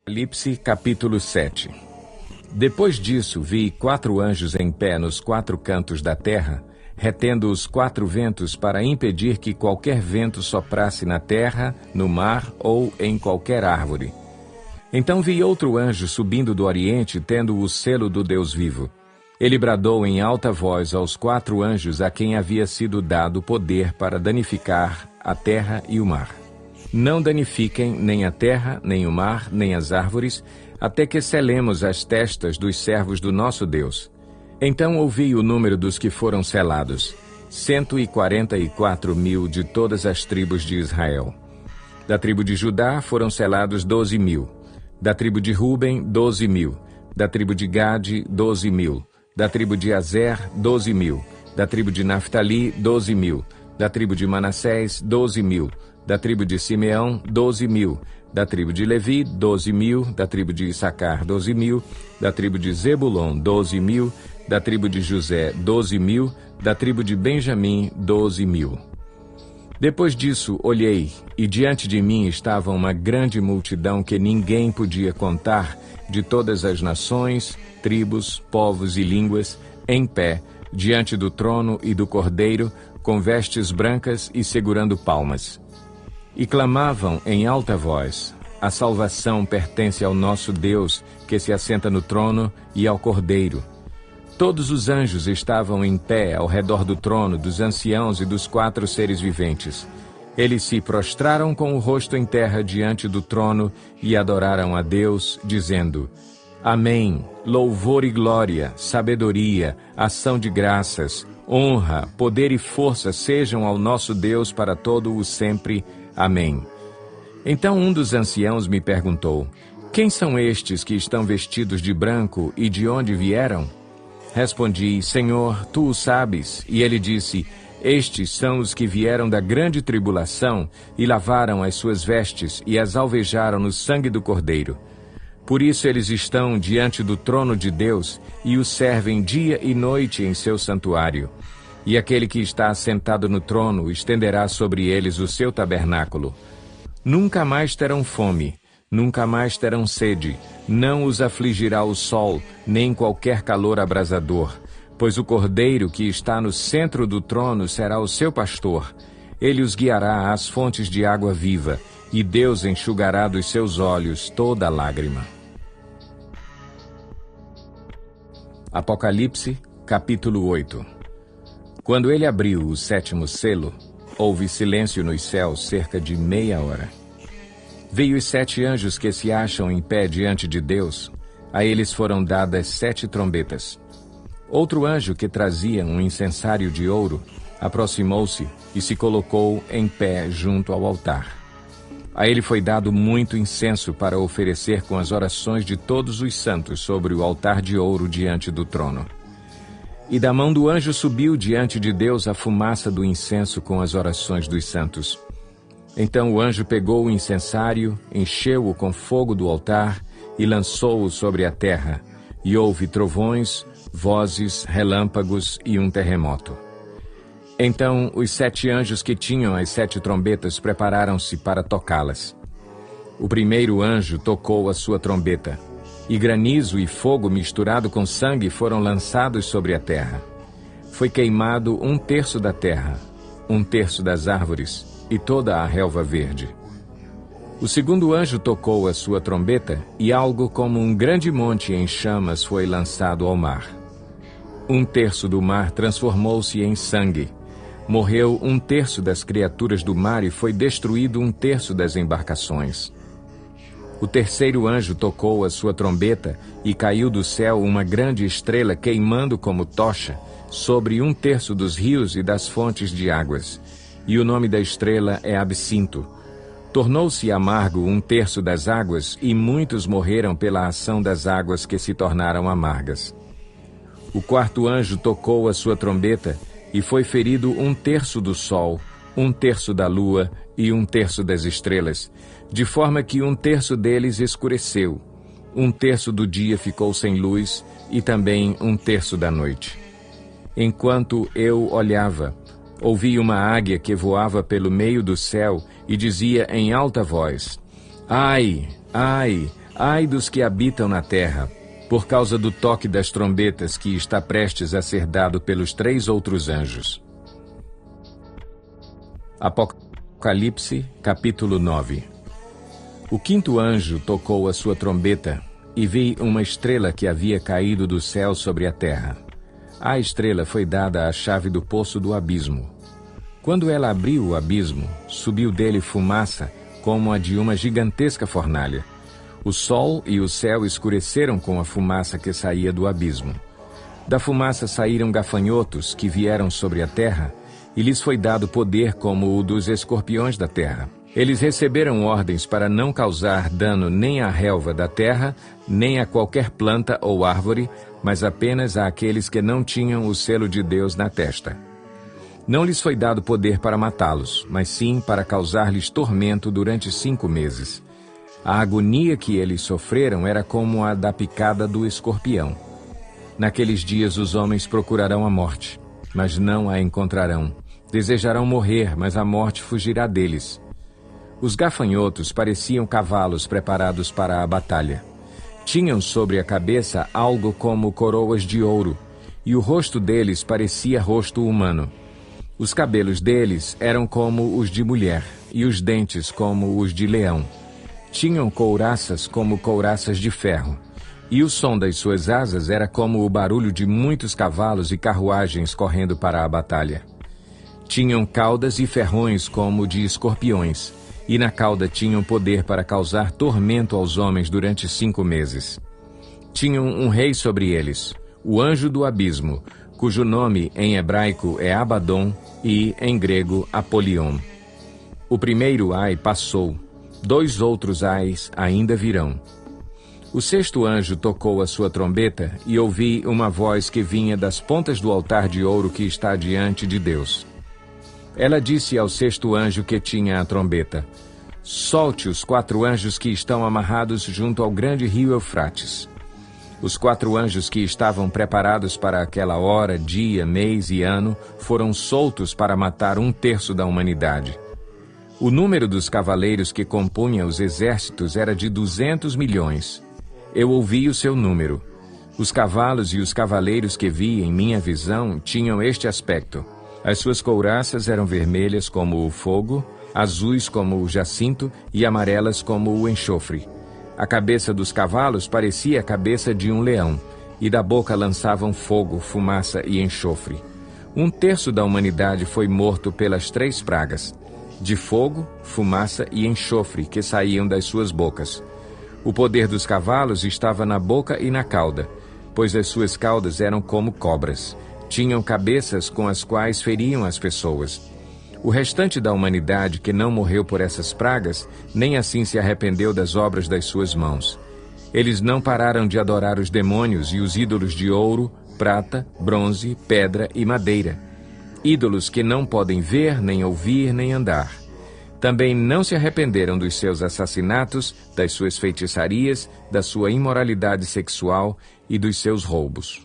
Apocalipse, capítulo 7. Depois disso, vi 4 anjos em pé nos 4 cantos da terra, retendo os 4 ventos para impedir que qualquer vento soprasse na terra, no mar ou em qualquer árvore. Então vi outro anjo subindo do oriente, tendo o selo do Deus vivo. Ele bradou em alta voz aos 4 anjos a quem havia sido dado poder para danificar a terra e o mar. Não danifiquem nem a terra, nem o mar, nem as árvores, até que selemos as testas dos servos do nosso Deus. Então ouvi o número dos que foram selados, 144.000 de todas as tribos de Israel. Da tribo de Judá foram selados 12.000. Da tribo de Ruben, 12.000. Da tribo de Gade, 12.000. Da tribo de Azer, 12.000. Da tribo de Naftali, 12.000. Da tribo de Manassés, 12.000. Da tribo de Simeão, 12.000. Da tribo de Levi, 12.000. Da tribo de Issacar, 12.000. Da tribo de Zebulon, 12.000. Da tribo de José, 12.000. Da tribo de Benjamim, 12.000. Depois disso, olhei, e diante de mim estava uma grande multidão que ninguém podia contar, de todas as nações, tribos, povos e línguas, em pé, diante do trono e do Cordeiro, com vestes brancas e segurando palmas. E clamavam em alta voz: a salvação pertence ao nosso Deus, que se assenta no trono, e ao Cordeiro. Todos os anjos estavam em pé ao redor do trono, dos anciãos e dos 4 seres viventes. Eles se prostraram com o rosto em terra diante do trono e adoraram a Deus, dizendo: Amém, louvor e glória, sabedoria, ação de graças, honra, poder e força sejam ao nosso Deus para todo o sempre. Amém. Então um dos anciãos me perguntou: Quem são estes que estão vestidos de branco e de onde vieram? Respondi: Senhor, tu o sabes. E ele disse: Estes são os que vieram da grande tribulação e lavaram as suas vestes e as alvejaram no sangue do Cordeiro. Por isso eles estão diante do trono de Deus e o servem dia e noite em seu santuário. E aquele que está assentado no trono estenderá sobre eles o seu tabernáculo. Nunca mais terão fome, nunca mais terão sede, não os afligirá o sol, nem qualquer calor abrasador, pois o Cordeiro que está no centro do trono será o seu pastor. Ele os guiará às fontes de água viva, e Deus enxugará dos seus olhos toda lágrima. Apocalipse, capítulo 8. Quando ele abriu o 7º selo, houve silêncio nos céus cerca de meia hora. Veio os 7 anjos que se acham em pé diante de Deus. A eles foram dadas 7 trombetas. Outro anjo que trazia um incensário de ouro aproximou-se e se colocou em pé junto ao altar. A ele foi dado muito incenso para oferecer com as orações de todos os santos sobre o altar de ouro diante do trono. E da mão do anjo subiu diante de Deus a fumaça do incenso com as orações dos santos. Então o anjo pegou o incensário, encheu-o com fogo do altar e lançou-o sobre a terra, e houve trovões, vozes, relâmpagos e um terremoto. Então os 7 anjos que tinham as 7 trombetas prepararam-se para tocá-las. O primeiro anjo tocou a sua trombeta, e granizo e fogo misturado com sangue foram lançados sobre a terra. Foi queimado 1/3 da terra, 1/3 das árvores e toda a relva verde. O segundo anjo tocou a sua trombeta, e algo como um grande monte em chamas foi lançado ao mar. 1/3 do mar transformou-se em sangue. Morreu 1/3 das criaturas do mar e foi destruído 1/3 das embarcações. O terceiro anjo tocou a sua trombeta e caiu do céu uma grande estrela queimando como tocha sobre 1/3 dos rios e das fontes de águas. E o nome da estrela é Absinto. Tornou-se amargo 1/3 das águas e muitos morreram pela ação das águas que se tornaram amargas. O quarto anjo tocou a sua trombeta e foi ferido 1/3 do sol, 1/3 da lua e 1/3 das estrelas, de forma que 1/3 deles escureceu, 1/3 do dia ficou sem luz e também 1/3 da noite. Enquanto eu olhava, ouvi uma águia que voava pelo meio do céu e dizia em alta voz: Ai, ai, Ai dos que habitam na terra, por causa do toque das trombetas que está prestes a ser dado pelos 3 outros anjos. Apocalipse, capítulo 9. O 5º anjo tocou a sua trombeta, e vi uma estrela que havia caído do céu sobre a terra. À estrela foi dada a chave do poço do abismo. Quando ela abriu o abismo, subiu dele fumaça, como a de uma gigantesca fornalha. O sol e o céu escureceram com a fumaça que saía do abismo. Da fumaça saíram gafanhotos que vieram sobre a terra, e lhes foi dado poder como o dos escorpiões da terra. Eles receberam ordens para não causar dano nem à relva da terra, nem a qualquer planta ou árvore, mas apenas àqueles que não tinham o selo de Deus na testa. Não lhes foi dado poder para matá-los, mas sim para causar-lhes tormento durante 5 meses. A agonia que eles sofreram era como a da picada do escorpião. Naqueles dias os homens procurarão a morte, mas não a encontrarão. Desejarão morrer, mas a morte fugirá deles. Os gafanhotos pareciam cavalos preparados para a batalha. Tinham sobre a cabeça algo como coroas de ouro, e o rosto deles parecia rosto humano. Os cabelos deles eram como os de mulher, e os dentes como os de leão. Tinham couraças como couraças de ferro, e o som das suas asas era como o barulho de muitos cavalos e carruagens correndo para a batalha. Tinham caudas e ferrões como de escorpiões, e na cauda tinham poder para causar tormento aos homens durante 5 meses. Tinham um rei sobre eles, o anjo do abismo, cujo nome em hebraico é Abaddon e, em grego, Apolion. O primeiro ai passou, 2 outros ais ainda virão. O 6º anjo tocou a sua trombeta e ouvi uma voz que vinha das pontas do altar de ouro que está diante de Deus. Ela disse ao 6º anjo que tinha a trombeta: solte os 4 anjos que estão amarrados junto ao grande rio Eufrates. Os 4 anjos que estavam preparados para aquela hora, dia, mês e ano foram soltos para matar 1/3 da humanidade. O número dos cavaleiros que compunham os exércitos era de 200 milhões. Eu ouvi o seu número. Os cavalos e os cavaleiros que vi em minha visão tinham este aspecto. As suas couraças eram vermelhas como o fogo, azuis como o jacinto e amarelas como o enxofre. A cabeça dos cavalos parecia a cabeça de um leão, e da boca lançavam fogo, fumaça e enxofre. 1/3 da humanidade foi morto pelas 3 pragas, de fogo, fumaça e enxofre que saíam das suas bocas. O poder dos cavalos estava na boca e na cauda, pois as suas caudas eram como cobras. Tinham cabeças com as quais feriam as pessoas. O restante da humanidade que não morreu por essas pragas, nem assim se arrependeu das obras das suas mãos. Eles não pararam de adorar os demônios e os ídolos de ouro, prata, bronze, pedra e madeira. Ídolos que não podem ver, nem ouvir, nem andar. Também não se arrependeram dos seus assassinatos, das suas feitiçarias, da sua imoralidade sexual e dos seus roubos.